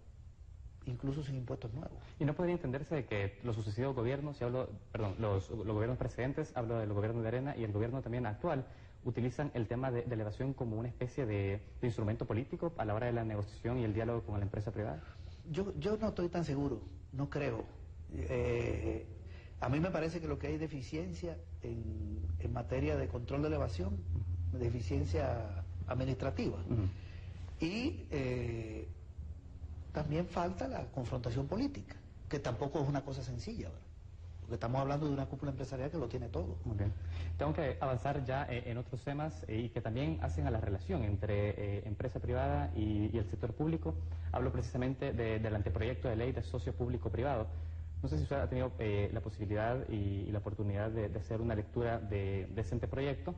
incluso sin impuestos nuevos. ¿Y no podría entenderse de que los sucesivos gobiernos, los gobiernos precedentes, hablo del gobierno de Arena y el gobierno también actual, utilizan el tema de elevación como una especie de instrumento político a la hora de la negociación y el diálogo con la empresa privada? Yo no estoy tan seguro, no creo. A mí me parece que lo que hay deficiencia en materia de control de elevación, deficiencia administrativa. Y también falta la confrontación política, que tampoco es una cosa sencilla, ¿verdad? Porque estamos hablando de una cúpula empresarial que lo tiene todo. Okay. Tengo que avanzar ya en otros temas y que también hacen a la relación entre empresa privada y el sector público. Hablo precisamente del anteproyecto de ley de socio público-privado. No sé si usted ha tenido la posibilidad y la oportunidad de hacer una lectura de ese anteproyecto.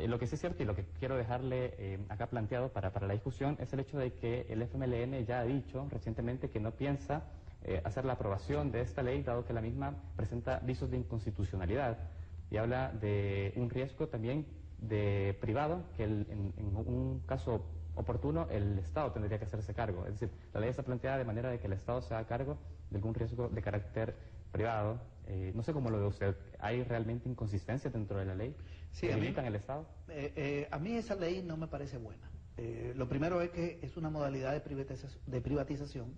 Lo que sí es cierto y lo que quiero dejarle acá planteado para la discusión es el hecho de que el FMLN ya ha dicho recientemente que no piensa hacer la aprobación de esta ley, dado que la misma presenta visos de inconstitucionalidad y habla de un riesgo también de privado, que en un caso oportuno el Estado tendría que hacerse cargo. Es decir, la ley está planteada de manera de que el Estado se haga cargo de algún riesgo de carácter privado. No sé cómo lo ve usted. ¿Hay realmente inconsistencia dentro de la ley? Sí, ¿Que limitan el Estado? A mí esa ley no me parece buena. Lo primero es que es una modalidad de privatización.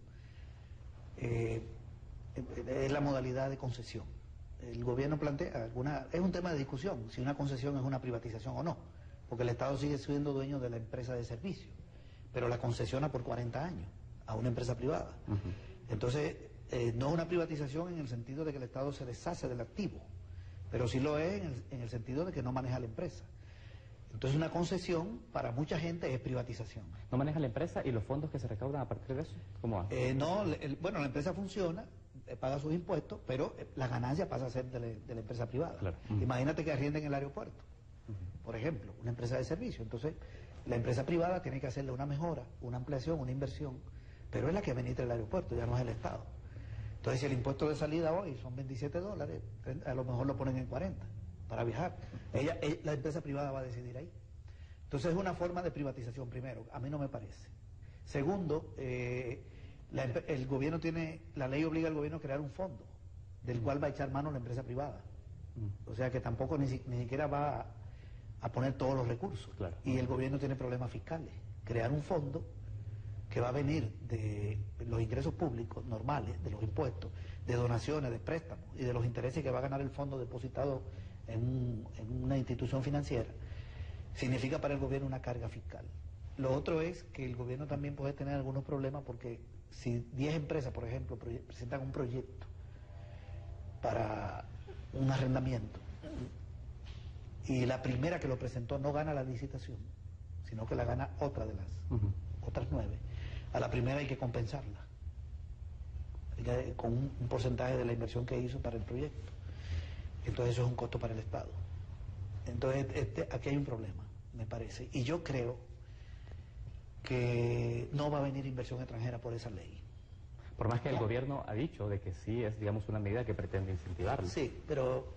Es la modalidad de concesión. El gobierno plantea es un tema de discusión, si una concesión es una privatización o no, porque el Estado sigue siendo dueño de la empresa de servicio, pero la concesiona por 40 años a una empresa privada. Entonces, no es una privatización en el sentido de que el Estado se deshace del activo, pero sí lo es en el sentido de que no maneja la empresa. Entonces una concesión para mucha gente es privatización. ¿No maneja la empresa y los fondos que se recaudan a partir de eso? ¿Cómo va? No, bueno, la empresa funciona, paga sus impuestos, pero la ganancia pasa a ser de la empresa privada. Claro. Imagínate que arrienden el aeropuerto, por ejemplo, una empresa de servicio. Entonces la empresa privada tiene que hacerle una mejora, una ampliación, una inversión, pero es la que administra el aeropuerto, ya no es el Estado. Entonces si el impuesto de salida hoy son $27, a lo mejor lo ponen en 40 para viajar. La empresa privada va a decidir ahí. Entonces es una forma de privatización, primero, a mí no me parece. Segundo, el gobierno la ley obliga al gobierno a crear un fondo del cual va a echar mano la empresa privada. O sea que tampoco ni siquiera va a poner todos los recursos. Claro. Y el gobierno tiene problemas fiscales. Crear un fondo que va a venir de los ingresos públicos normales, de los impuestos, de donaciones, de préstamos y de los intereses que va a ganar el fondo depositado en una institución financiera, significa para el gobierno una carga fiscal. Lo otro es que el gobierno también puede tener algunos problemas porque si 10 empresas, por ejemplo, presentan un proyecto para un arrendamiento y la primera que lo presentó no gana la licitación, sino que la gana otra de las otras 9, a la primera hay que compensarla con un porcentaje de la inversión que hizo para el proyecto. Entonces eso es un costo para el Estado. Entonces aquí hay un problema, me parece. Y yo creo que no va a venir inversión extranjera por esa ley. Por más que el gobierno ha dicho de que sí es, digamos, una medida que pretende incentivarlo. Sí, pero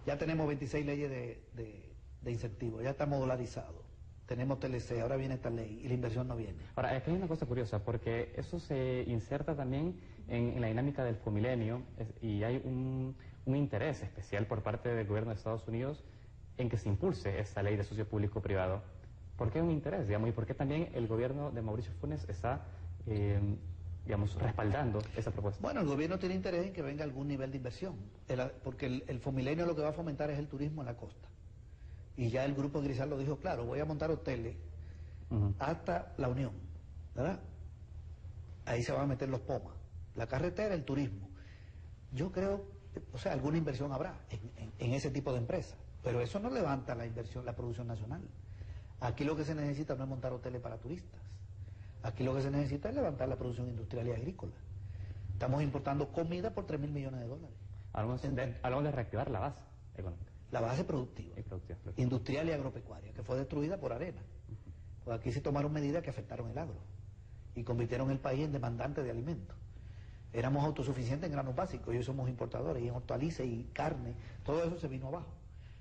ya tenemos 26 leyes de incentivos, ya está modularizado. Tenemos TLC, ahora viene esta ley y la inversión no viene. Ahora, aquí hay una cosa curiosa, porque eso se inserta también en la dinámica del Fomilenio y hay un interés especial por parte del gobierno de Estados Unidos en que se impulse esta ley de socio público-privado. ¿Por qué un interés, digamos, y por qué también el gobierno de Mauricio Funes está, digamos, respaldando esa propuesta? Bueno, el gobierno tiene interés en que venga algún nivel de inversión, porque el Fomilenio lo que va a fomentar es el turismo en la costa. Y ya el grupo Grisal lo dijo claro, voy a montar hoteles hasta La Unión, ¿verdad? Ahí se van a meter los pomas. La carretera, el turismo. Yo creo, o sea, alguna inversión habrá en ese tipo de empresas, pero eso no levanta la inversión, la producción nacional. Aquí lo que se necesita no es montar hoteles para turistas. Aquí lo que se necesita es levantar la producción industrial y agrícola. Estamos importando comida por 3.000 millones de dólares. Hablamos de reactivar la base económica. La base productiva, industrial y agropecuaria, que fue destruida por arena. Pues aquí se tomaron medidas que afectaron el agro y convirtieron el país en demandante de alimentos. Éramos autosuficientes en granos básicos y hoy somos importadores, y en hortalizas y carne, todo eso se vino abajo.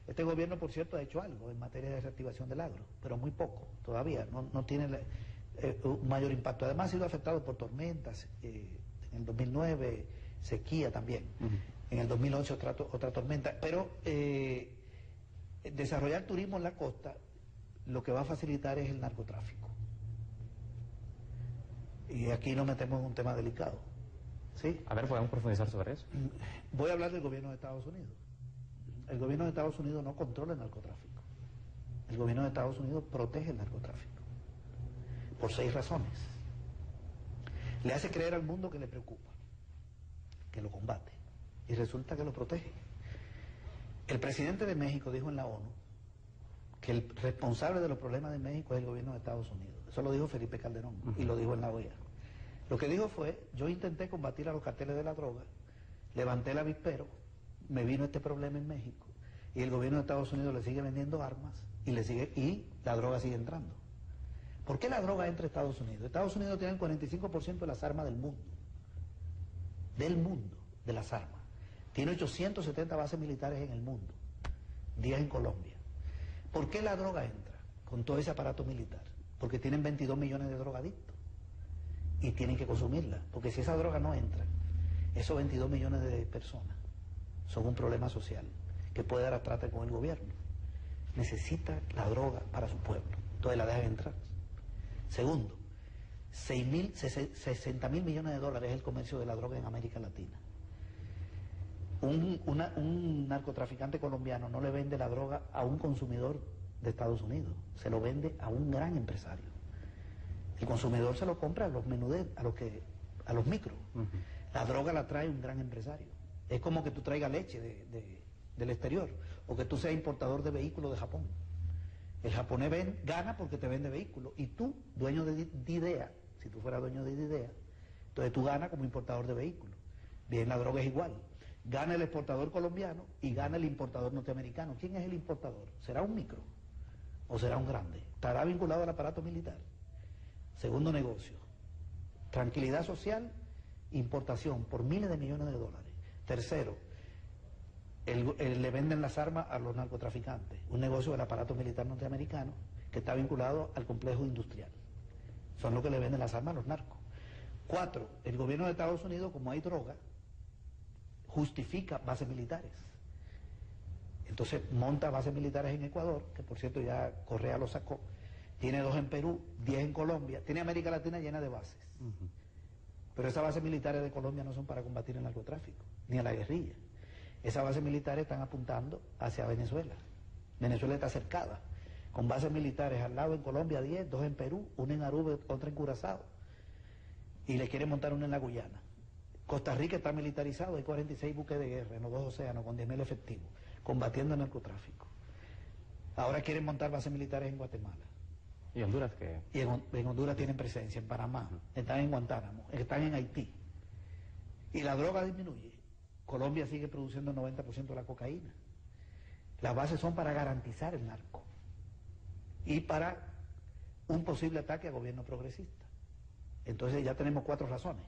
Este gobierno, por cierto, ha hecho algo en materia de reactivación del agro, pero muy poco, todavía, no tiene un mayor impacto. Además ha sido afectado por tormentas, en el 2009 sequía también. En el 2011 otra tormenta, pero desarrollar turismo en la costa lo que va a facilitar es el narcotráfico. Y aquí nos metemos en un tema delicado. ¿Sí? A ver, ¿podemos profundizar sobre eso? Voy a hablar del gobierno de Estados Unidos. El gobierno de Estados Unidos no controla el narcotráfico. El gobierno de Estados Unidos protege el narcotráfico. Por 6 razones. Le hace creer al mundo que le preocupa, que lo combate. Y resulta que lo protege. El presidente de México dijo en la ONU que el responsable de los problemas de México es el gobierno de Estados Unidos. Eso lo dijo Felipe Calderón y lo dijo en la OEA. Lo que dijo fue, yo intenté combatir a los carteles de la droga, levanté el avispero, me vino este problema en México y el gobierno de Estados Unidos le sigue vendiendo armas y la droga sigue entrando. ¿Por qué la droga entra a Estados Unidos? Estados Unidos tiene el 45% de las armas del mundo. De las armas. Tiene 870 bases militares en el mundo, 10 en Colombia. ¿Por qué la droga entra con todo ese aparato militar? Porque tienen 22 millones de drogadictos y tienen que consumirla, porque si esa droga no entra, esos 22 millones de personas son un problema social que puede dar a trate con el gobierno. Necesita la droga para su pueblo, entonces la dejan entrar. Segundo, 60.000 millones de dólares es el comercio de la droga en América Latina. Un narcotraficante colombiano no le vende la droga a un consumidor de Estados Unidos, se lo vende a un gran empresario. El consumidor se lo compra a los menuderos, a los micros. La droga la trae un gran empresario. Es como que tú traigas leche del exterior o que tú seas importador de vehículos de Japón. El japonés gana porque te vende vehículos y tú, dueño de idea, si tú fueras dueño de idea, entonces tú ganas como importador de vehículos. Bien, la droga es igual. Gana el exportador colombiano y gana el importador norteamericano. ¿Quién es el importador? ¿Será un micro o será un grande? ¿Estará vinculado al aparato militar? Segundo negocio, tranquilidad social, importación por miles de millones de dólares. Tercero, le venden las armas a los narcotraficantes, un negocio del aparato militar norteamericano que está vinculado al complejo industrial. Son los que le venden las armas a los narcos. 4, el gobierno de Estados Unidos, como hay droga, justifica bases militares. Entonces monta bases militares en Ecuador, que por cierto ya Correa lo sacó, tiene 2 en Perú, 10 en Colombia, tiene América Latina llena de bases. Pero esas bases militares de Colombia no son para combatir el narcotráfico, ni a la guerrilla. Esas bases militares están apuntando hacia Venezuela. Venezuela está cercada, con bases militares al lado en Colombia 10, 2 en Perú, 1 en Aruba, otra en Curazao. Y le quieren montar una en la Guyana. Costa Rica está militarizado, hay 46 buques de guerra en los 2 océanos con 10.000 efectivos, combatiendo el narcotráfico. Ahora quieren montar bases militares en Guatemala. ¿Y Honduras qué? Y en Honduras tienen presencia, en Panamá, están en Guantánamo, están en Haití. Y la droga disminuye. Colombia sigue produciendo el 90% de la cocaína. Las bases son para garantizar el narco y para un posible ataque a gobierno progresista. Entonces ya tenemos 4 razones.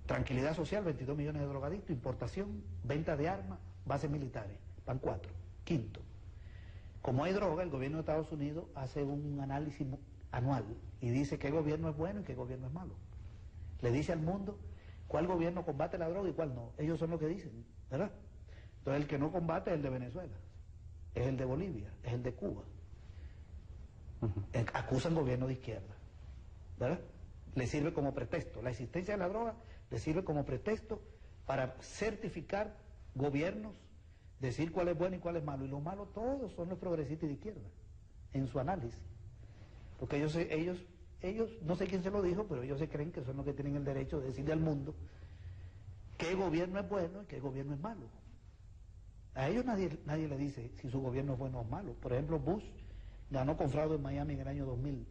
Tranquilidad social, 22 millones de drogadictos, importación, venta de armas, bases militares, van 4. Quinto, como hay droga, el gobierno de Estados Unidos hace un análisis anual y dice qué gobierno es bueno y qué gobierno es malo. Le dice al mundo cuál gobierno combate la droga y cuál no. Ellos son los que dicen, ¿verdad? Entonces el que no combate es el de Venezuela, es el de Bolivia, es el de Cuba. Acusan gobierno de izquierda, ¿verdad? Le sirve como pretexto. La existencia de la droga le sirve como pretexto para certificar gobiernos, decir cuál es bueno y cuál es malo. Y los malos todos son los progresistas y de izquierda, en su análisis. Porque ellos no sé quién se lo dijo, pero ellos se creen que son los que tienen el derecho de decirle al mundo qué gobierno es bueno y qué gobierno es malo. A ellos nadie le dice si su gobierno es bueno o malo. Por ejemplo, Bush ganó con fraude en Miami en el año 2000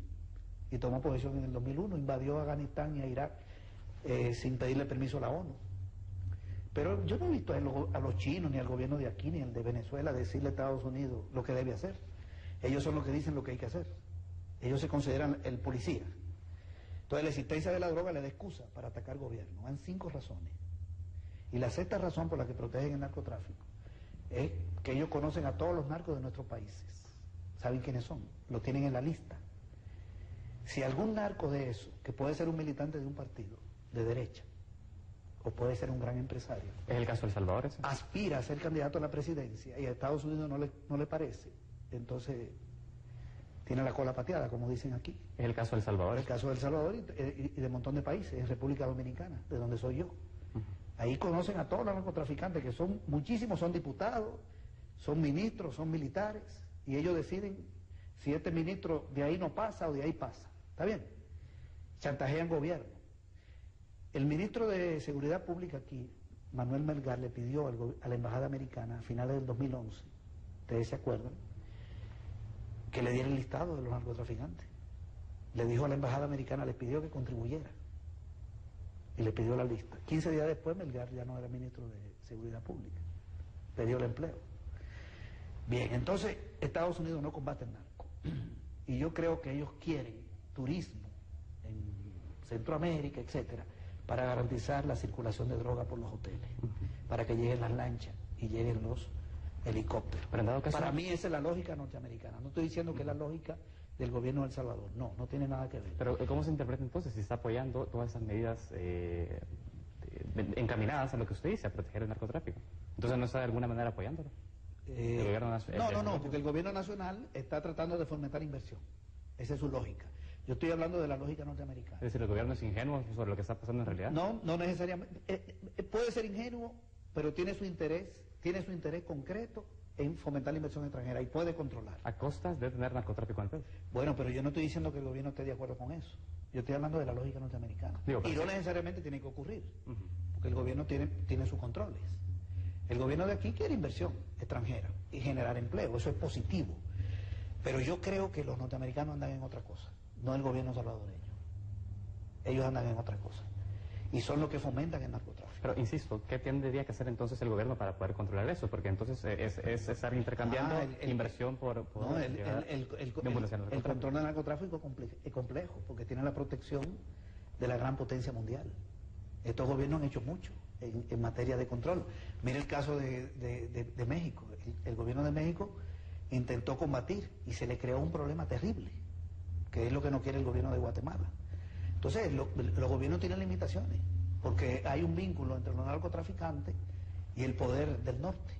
y tomó posesión en el 2001, invadió Afganistán y a Irak sin pedirle permiso a la ONU. Pero yo no he visto a los chinos, ni al gobierno de aquí, ni al de Venezuela decirle a Estados Unidos lo que debe hacer. Ellos son los que dicen lo que hay que hacer. Ellos se consideran el policía. Entonces la existencia de la droga le da excusa para atacar gobierno. Hay 5 razones. Y la 6ª razón por la que protegen el narcotráfico es que ellos conocen a todos los narcos de nuestros países. Saben quiénes son, lo tienen en la lista. Si algún narco de eso, que puede ser un militante de un partido de derecha, o puede ser un gran empresario. ¿Es el caso de El Salvador ese? Aspira a ser candidato a la presidencia y a Estados Unidos no le parece. Entonces tiene la cola pateada, como dicen aquí. ¿Es el caso de El Salvador? El caso de El Salvador y de un montón de países, en República Dominicana, de donde soy yo. Ahí conocen a todos los narcotraficantes, que son muchísimos, son diputados, son ministros, son militares, y ellos deciden si este ministro de ahí no pasa o de ahí pasa. ¿Está bien? Chantajean gobierno. El ministro de Seguridad Pública aquí, Manuel Melgar, le pidió a la Embajada Americana a finales del 2011, ustedes se acuerdan, que le diera el listado de los narcotraficantes. Le dijo a la Embajada Americana, le pidió que contribuyera. Y le pidió la lista. 15 días después, Melgar ya no era ministro de Seguridad Pública. Perdió el empleo. Bien, entonces Estados Unidos no combate el narco. Y yo creo que ellos quieren turismo en Centroamérica, etcétera, para garantizar la circulación de droga por los hoteles, para que lleguen las lanchas y lleguen los helicópteros. Para mí esa es la lógica norteamericana. No estoy diciendo que es la lógica del gobierno de El Salvador. No tiene nada que ver. Pero ¿cómo se interpreta entonces si está apoyando todas esas medidas encaminadas a lo que usted dice, a proteger el narcotráfico? Entonces no está de alguna manera apoyándolo. El gobierno nacional. No, porque el gobierno nacional está tratando de fomentar inversión. Esa es su lógica. Yo estoy hablando de la lógica norteamericana. Es decir, ¿el gobierno es ingenuo sobre lo que está pasando en realidad? No necesariamente. Puede ser ingenuo, pero tiene su interés concreto en fomentar la inversión extranjera y puede controlar. ¿A costas de tener narcotráfico en el país? Bueno, pero yo no estoy diciendo que el gobierno esté de acuerdo con eso. Yo estoy hablando de la lógica norteamericana. Y no necesariamente tiene que ocurrir, porque el gobierno tiene sus controles. El gobierno de aquí quiere inversión extranjera y generar empleo, eso es positivo. Pero yo creo que los norteamericanos andan en otra cosa, no el gobierno salvadoreño. Ellos andan en otra cosa. Y son los que fomentan el narcotráfico. Pero insisto, ¿qué tendría que hacer entonces el gobierno para poder controlar eso? Porque entonces es estar intercambiando inversión por el control del narcotráfico es complejo, porque tiene la protección de la gran potencia mundial. Estos gobiernos han hecho mucho en materia de control. Mire el caso de México. El gobierno de México intentó combatir y se le creó un problema terrible, que es lo que no quiere el gobierno de Guatemala. Entonces, los gobiernos tienen limitaciones, porque hay un vínculo entre los narcotraficantes y el poder del norte.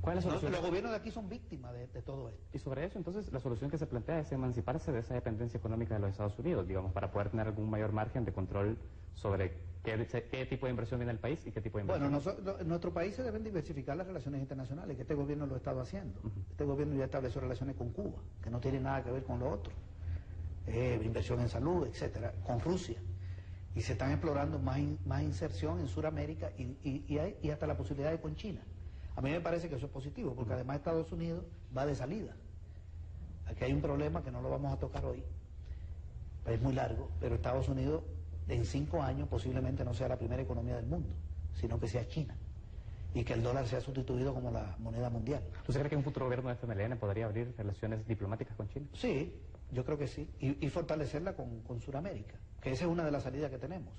¿Cuál es la solución? Los gobiernos de aquí son víctimas de todo esto. Y sobre eso, entonces, la solución que se plantea es emanciparse de esa dependencia económica de los Estados Unidos, digamos, para poder tener algún mayor margen de control sobre qué tipo de inversión viene al país y qué tipo de inversión. Bueno, nuestro país se deben diversificar las relaciones internacionales, que este gobierno lo ha estado haciendo. Este gobierno ya estableció relaciones con Cuba, que no tiene nada que ver con lo otro. Inversión en salud, etcétera, con Rusia. Y se están explorando más inserción en Sudamérica y hasta la posibilidad de con China. A mí me parece que eso es positivo, porque además Estados Unidos va de salida. Aquí hay un problema que no lo vamos a tocar hoy, es muy largo, pero Estados Unidos en 5 años posiblemente no sea la primera economía del mundo, sino que sea China, y que el dólar sea sustituido como la moneda mundial. ¿Usted cree que un futuro gobierno de FMLN podría abrir relaciones diplomáticas con China? Sí, yo creo que sí, y fortalecerla con Sudamérica, que esa es una de las salidas que tenemos.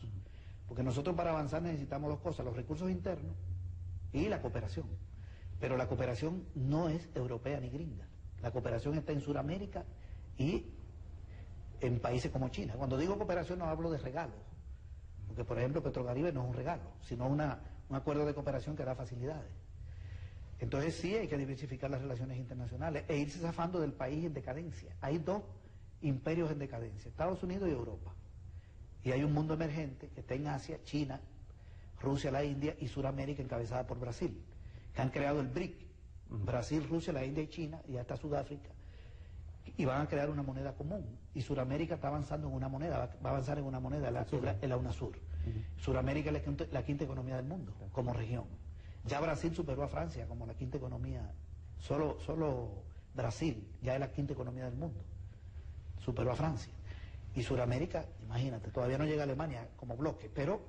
Porque nosotros para avanzar necesitamos dos cosas, los recursos internos y la cooperación. Pero la cooperación no es europea ni gringa. La cooperación está en Sudamérica y en países como China. Cuando digo cooperación no hablo de regalos, porque por ejemplo Petrocaribe no es un regalo, sino un acuerdo de cooperación que da facilidades. Entonces sí hay que diversificar las relaciones internacionales e irse zafando del país en decadencia. Hay dos imperios en decadencia, Estados Unidos y Europa. Y hay un mundo emergente que está en Asia, China, Rusia, la India y Sudamérica encabezada por Brasil, que han creado el BRIC. Brasil, Rusia, la India y China, y hasta Sudáfrica, y van a crear una moneda común. Y Sudamérica está avanzando en una moneda, va a avanzar en una moneda, la UNASUR. Sudamérica es la quinta economía del mundo, como región. Ya Brasil superó a Francia como la quinta economía, solo Brasil ya es la quinta economía del mundo, superó a Francia. Y Sudamérica, imagínate, todavía no llega a Alemania como bloque, pero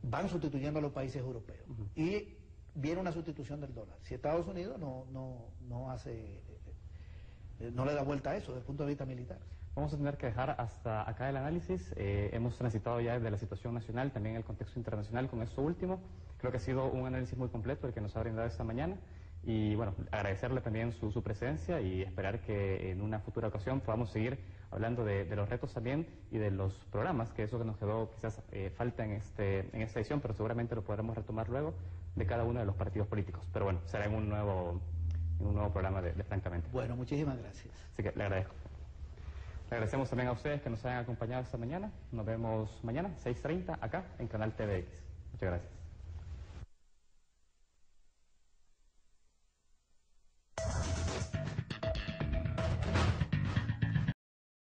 van sustituyendo a los países europeos. Y viene una sustitución del dólar. Si Estados Unidos no le da vuelta a eso desde el punto de vista militar. Vamos a tener que dejar hasta acá el análisis. Hemos transitado ya desde la situación nacional, también el contexto internacional con esto último. Creo que ha sido un análisis muy completo el que nos ha brindado esta mañana. Y bueno, agradecerle también su presencia y esperar que en una futura ocasión podamos seguir hablando de los retos también y de los programas, que eso que nos quedó quizás falta en esta edición, pero seguramente lo podremos retomar luego de cada uno de los partidos políticos. Pero bueno, será en un nuevo programa de Francamente. Bueno, muchísimas gracias. Así que le agradezco. Le agradecemos también a ustedes que nos hayan acompañado esta mañana. Nos vemos mañana, 6:30, acá en Canal TVX. Muchas gracias.